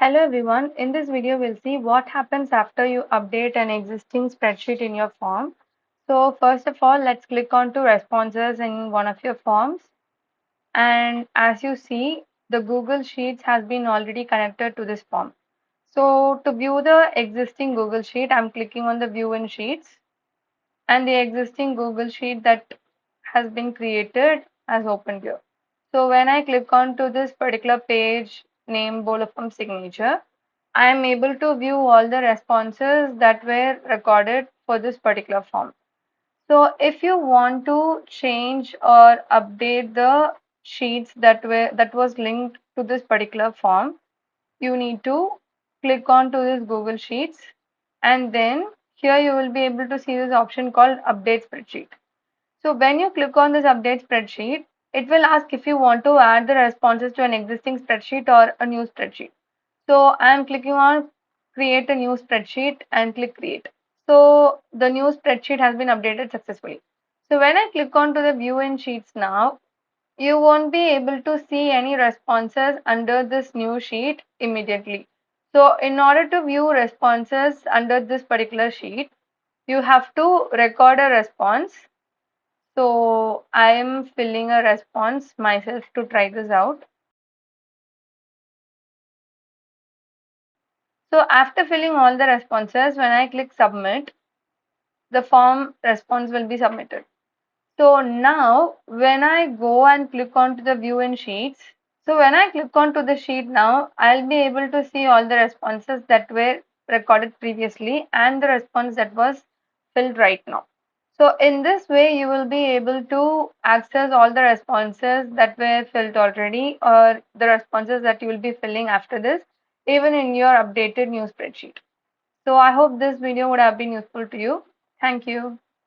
Hello everyone. In this video, we'll see what happens after you update an existing spreadsheet in your form. So first of all, let's click on to responses in one of your forms. And as you see, the Google Sheets has been already connected to this form. So to view the existing Google Sheet, I'm clicking on the view in Sheets and the existing Google Sheet that has been created has opened here. So when I click on to this particular page named BoloSign signature, I am able to view all the responses that were recorded for this particular form. So if you want to change or update the sheets that was linked to this particular form, you need to click on to this Google Sheets, and then here you will be able to see this option called update spreadsheet. So when you click on this update spreadsheet, it will ask if you want to add the responses to an existing spreadsheet or a new spreadsheet. So I am clicking on create a new spreadsheet and click create. So the new spreadsheet has been updated successfully. So when I click on to the view in sheets now, you won't be able to see any responses under this new sheet immediately. So in order to view responses under this particular sheet, you have to record a response. So I am filling a response myself to try this out. So after filling all the responses, when I click submit, the form response will be submitted. So now when I go and click onto the view in sheets, so when I click onto the sheet now, I'll be able to see all the responses that were recorded previously and the response that was filled right now. So in this way, you will be able to access all the responses that were filled already or the responses that you will be filling after this, even in your updated new spreadsheet. So I hope this video would have been useful to you. Thank you.